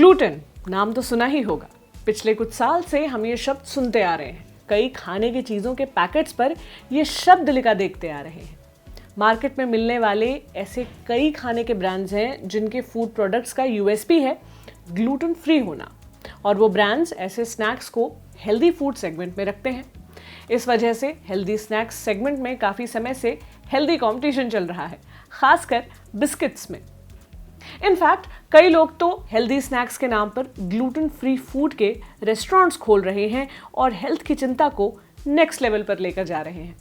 Gluten नाम तो सुना ही होगा। पिछले कुछ साल से हम ये शब्द सुनते आ रहे हैं। कई खाने की चीज़ों के पैकेट्स पर ये शब्द लिखा देखते आ रहे हैं। मार्केट में मिलने वाले ऐसे कई खाने के ब्रांड्स हैं जिनके फूड प्रोडक्ट्स का यूएसपी है ग्लूटेन फ्री होना, और वो ब्रांड्स ऐसे स्नैक्स को हेल्दी फूड सेगमेंट में रखते हैं। इस वजह से हेल्दी स्नैक्स सेगमेंट में काफ़ी समय से हेल्दी कंपटीशन चल रहा है, खासकर बिस्किट्स में। इनफैक्ट कई लोग तो हेल्दी स्नैक्स के नाम पर ग्लूटेन फ्री फूड के रेस्टोरेंट्स खोल रहे हैं और हेल्थ की चिंता को नेक्स्ट लेवल पर लेकर जा रहे हैं।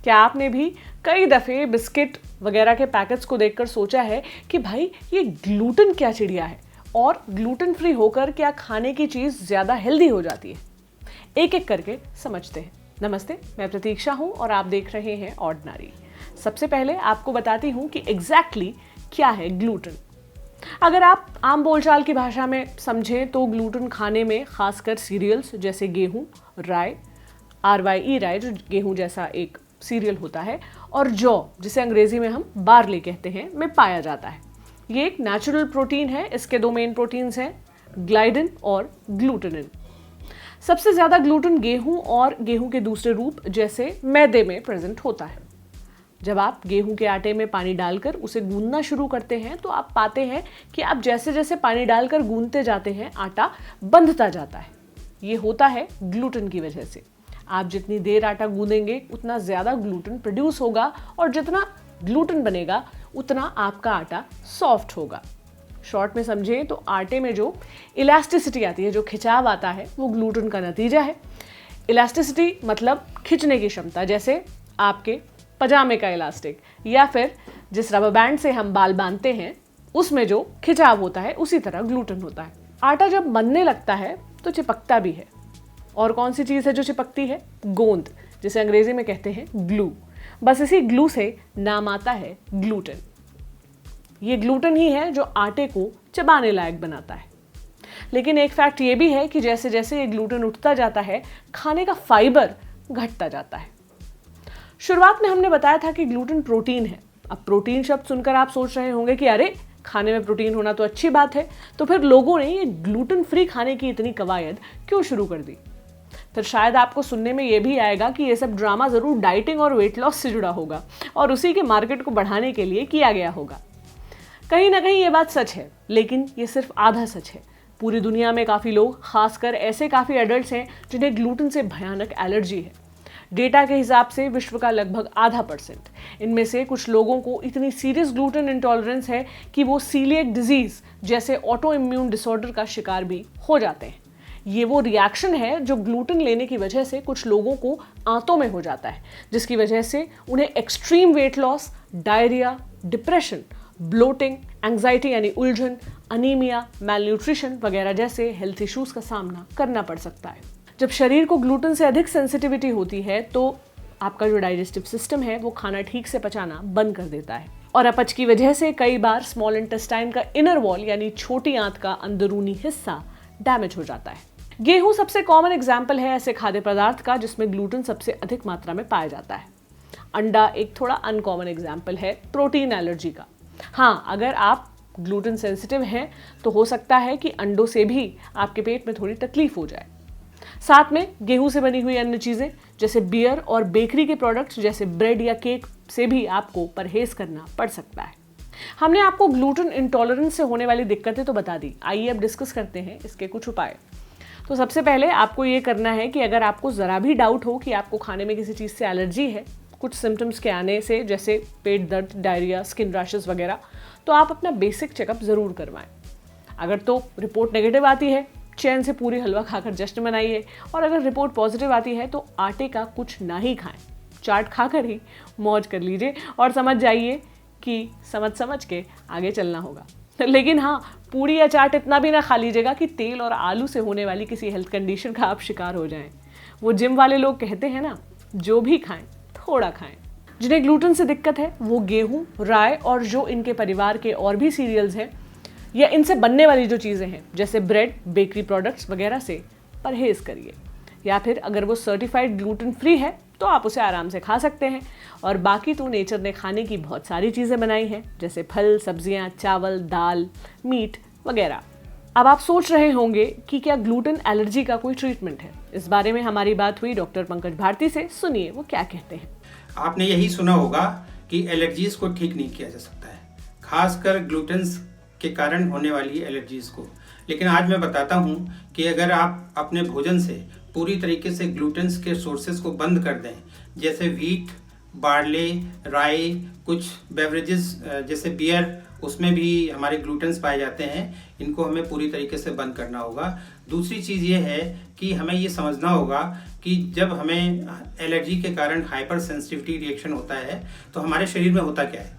क्या आपने भी कई दफ़े बिस्किट वगैरह के पैकेट्स को देखकर सोचा है कि भाई ये ग्लूटेन क्या चिड़िया है, और ग्लूटेन फ्री होकर क्या खाने की चीज़ ज़्यादा हेल्दी हो जाती है? एक एक करके समझते हैं। नमस्ते, मैं प्रतीक्षा हूँ और आप देख रहे हैं ऑर्डिनरी। सबसे पहले आपको बताती हूँ कि एग्जैक्टली क्या है ग्लूटेन। अगर आप आम बोलचाल की भाषा में समझें तो ग्लूटेन खाने में खासकर सीरियल्स जैसे गेहूं, राई, RYE राई जो गेहूं जैसा एक सीरियल होता है, और जौ जिसे अंग्रेजी में हम बार्ली कहते हैं, में पाया जाता है। ये एक नेचुरल प्रोटीन है। इसके दो मेन प्रोटीन्स हैं, ग्लाइडिन और ग्लूटेनिन। सबसे ज़्यादा ग्लूटेन गेहूं और गेहूं के दूसरे रूप जैसे मैदे में प्रेजेंट होता है। जब आप गेहूं के आटे में पानी डालकर उसे गूंदना शुरू करते हैं तो आप पाते हैं कि आप जैसे जैसे पानी डालकर गूंदते जाते हैं आटा बंधता जाता है। ये होता है ग्लूटेन की वजह से। आप जितनी देर आटा गूंदेंगे उतना ज़्यादा ग्लूटेन प्रोड्यूस होगा, और जितना ग्लूटेन बनेगा उतना आपका आटा सॉफ्ट होगा। शॉर्ट में समझें तो आटे में जो इलास्टिसिटी आती है, जो खिंचाव आता है, वो ग्लूटेन का नतीजा है। इलास्टिसिटी मतलब खिंचने की क्षमता, जैसे आपके पजामे का इलास्टिक या फिर जिस रबर बैंड से हम बाल बांधते हैं उसमें जो खिंचाव होता है, उसी तरह ग्लूटेन होता है। आटा जब बनने लगता है तो चिपकता भी है। और कौन सी चीज़ है जो चिपकती है? गोंद, जिसे अंग्रेजी में कहते हैं ग्लू। बस इसी ग्लू से नाम आता है ग्लूटेन। ये ग्लूटेन ही है जो आटे को चबाने लायक बनाता है। लेकिन एक फैक्ट ये भी है कि जैसे जैसे ये ग्लूटेन उठता जाता है, खाने का फाइबर घटता जाता है। शुरुआत में हमने बताया था कि ग्लूटेन प्रोटीन है। अब प्रोटीन शब्द सुनकर आप सोच रहे होंगे कि अरे, खाने में प्रोटीन होना तो अच्छी बात है, तो फिर लोगों ने ये ग्लूटेन फ्री खाने की इतनी कवायद क्यों शुरू कर दी? फिर शायद आपको सुनने में ये भी आएगा कि ये सब ड्रामा ज़रूर डाइटिंग और वेट लॉस से जुड़ा होगा और उसी के मार्केट को बढ़ाने के लिए किया गया होगा। कहीं ना कहीं ये बात सच है, लेकिन ये सिर्फ आधा सच है। पूरी दुनिया में काफ़ी लोग, खासकर ऐसे काफ़ी एडल्ट्स हैं जिन्हें ग्लूटेन से भयानक एलर्जी है। डेटा के हिसाब से विश्व का लगभग 0.5%। इनमें से कुछ लोगों को इतनी सीरियस ग्लूटेन इंटॉलरेंस है कि वो सीलिएक डिजीज जैसे ऑटो इम्यून डिसऑर्डर का शिकार भी हो जाते हैं। ये वो रिएक्शन है जो ग्लूटेन लेने की वजह से कुछ लोगों को आंतों में हो जाता है, जिसकी वजह से उन्हें extreme weight loss, diarrhoea, depression, bloating, anxiety यानी उलझन, अनीमिया, मैलन्यूट्रिशन वगैरह जैसे हेल्थ इश्यूज का सामना करना पड़ सकता है। जब शरीर को ग्लूटेन से अधिक सेंसिटिविटी होती है तो आपका जो डाइजेस्टिव सिस्टम है वो खाना ठीक से पचाना बंद कर देता है, और अपच की वजह से कई बार स्मॉल इंटेस्टाइन का इनर वॉल यानी छोटी आंत का अंदरूनी हिस्सा डैमेज हो जाता है। गेहूं सबसे कॉमन एग्जाम्पल है ऐसे खाद्य पदार्थ का जिसमें ग्लूटेन सबसे अधिक मात्रा में पाया जाता है। अंडा एक थोड़ा अनकॉमन एग्जाम्पल है प्रोटीन एलर्जी का। हाँ, अगर आप ग्लूटेन सेंसिटिव हैं तो हो सकता है कि अंडों से भी आपके पेट में थोड़ी तकलीफ हो जाए। साथ में गेहूं से बनी हुई अन्य चीज़ें जैसे बियर और बेकरी के प्रोडक्ट्स जैसे ब्रेड या केक से भी आपको परहेज करना पड़ सकता है। हमने आपको ग्लूटेन इंटॉलरेंस से होने वाली दिक्कतें तो बता दी। आइए अब डिस्कस करते हैं इसके कुछ उपाय। तो सबसे पहले आपको ये करना है कि अगर आपको ज़रा भी डाउट हो कि आपको खाने में किसी चीज़ से एलर्जी है, कुछ सिम्टम्स के आने से जैसे पेट दर्द, डायरिया, स्किन रैशेस वगैरह, तो आप अपना बेसिक चेकअप ज़रूर करवाएं। अगर तो रिपोर्ट नेगेटिव आती है, चैन से पूरी हलवा खाकर जश्न मनाइए, और अगर रिपोर्ट पॉजिटिव आती है तो आटे का कुछ ना ही खाएं, चाट खाकर ही मौज कर लीजिए और समझ जाइए कि समझ के आगे चलना होगा। लेकिन हाँ, पूरी या चाट इतना भी ना खा लीजिएगा कि तेल और आलू से होने वाली किसी हेल्थ कंडीशन का आप शिकार हो जाएं। वो जिम वाले लोग कहते हैं ना, जो भी खाएं थोड़ा खाएं। जिन्हें ग्लूटेन से दिक्कत है वो गेहूं, राय और जो इनके परिवार के और भी सीरियल्स हैं या इनसे बनने वाली जो चीज़ें हैं जैसे ब्रेड, बेकरी प्रोडक्ट्स वगैरह से परहेज करिए। या फिर अगर वो सर्टिफाइड ग्लूटेन फ्री है तो आप उसे आराम से खा सकते हैं। और बाकी तो नेचर ने खाने की बहुत सारी चीज़ें बनाई हैं जैसे फल, सब्जियां, चावल, दाल, मीट वगैरह। अब आप सोच रहे होंगे कि क्या ग्लूटेन एलर्जी का कोई ट्रीटमेंट है। इस बारे में हमारी बात हुई डॉक्टर पंकज भारती से। सुनिए वो क्या कहते हैं। आपने यही सुना होगा कि एलर्जीज को ठीक नहीं किया जा सकता है, खासकर ग्लूटेन के कारण होने वाली एलर्जीज को। लेकिन आज मैं बताता हूं कि अगर आप अपने भोजन से पूरी तरीके से ग्लूटेन के सोर्सेज को बंद कर दें, जैसे व्हीट, बार्ले, राई, कुछ बेवरेजेस जैसे बियर, उसमें भी हमारे ग्लूटेन्स पाए जाते हैं, इनको हमें पूरी तरीके से बंद करना होगा। दूसरी चीज़ ये है कि हमें ये समझना होगा कि जब हमें एलर्जी के कारण हाइपर सेंसिटिविटी रिएक्शन होता है तो हमारे शरीर में होता क्या है।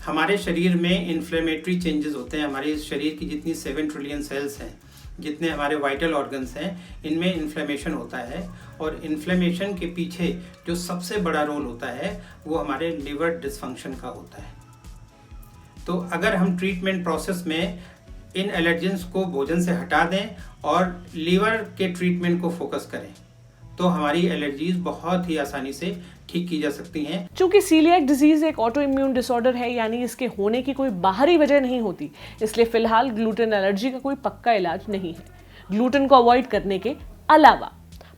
हमारे शरीर में इन्फ्लेमेटरी चेंजेस होते हैं। हमारे शरीर की जितनी 7 ट्रिलियन सेल्स हैं, जितने हमारे वाइटल ऑर्गन्स हैं, इनमें इन्फ्लेमेशन होता है। और इन्फ्लेमेशन के पीछे जो सबसे बड़ा रोल होता है वो हमारे लिवर डिसफंक्शन का होता है। तो अगर हम ट्रीटमेंट प्रोसेस में इन एलर्जेंस को भोजन से हटा दें और लीवर के ट्रीटमेंट को फोकस करें तो हमारी एलर्जीज बहुत ही आसानी से ठीक की जा सकती हैं। चूंकि सीलिएक डिजीज एक ऑटो इम्यून डिसऑर्डर है, यानी इसके होने की कोई बाहरी वजह नहीं होती, इसलिए फिलहाल ग्लूटेन एलर्जी का कोई पक्का इलाज नहीं है ग्लूटेन को अवॉइड करने के अलावा।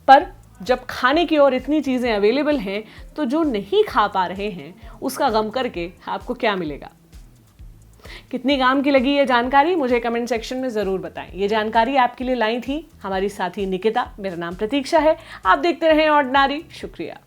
पर जब खाने की और इतनी चीजें अवेलेबल हैं तो जो नहीं खा पा रहे हैं उसका गम करके आपको क्या मिलेगा। कितनी काम की लगी ये जानकारी मुझे कमेंट सेक्शन में जरूर बताएं। ये जानकारी आपके लिए लाई थी हमारी साथी निकिता। मेरा नाम प्रतीक्षा है। आप देखते रहें ऑर्डिनरी। शुक्रिया।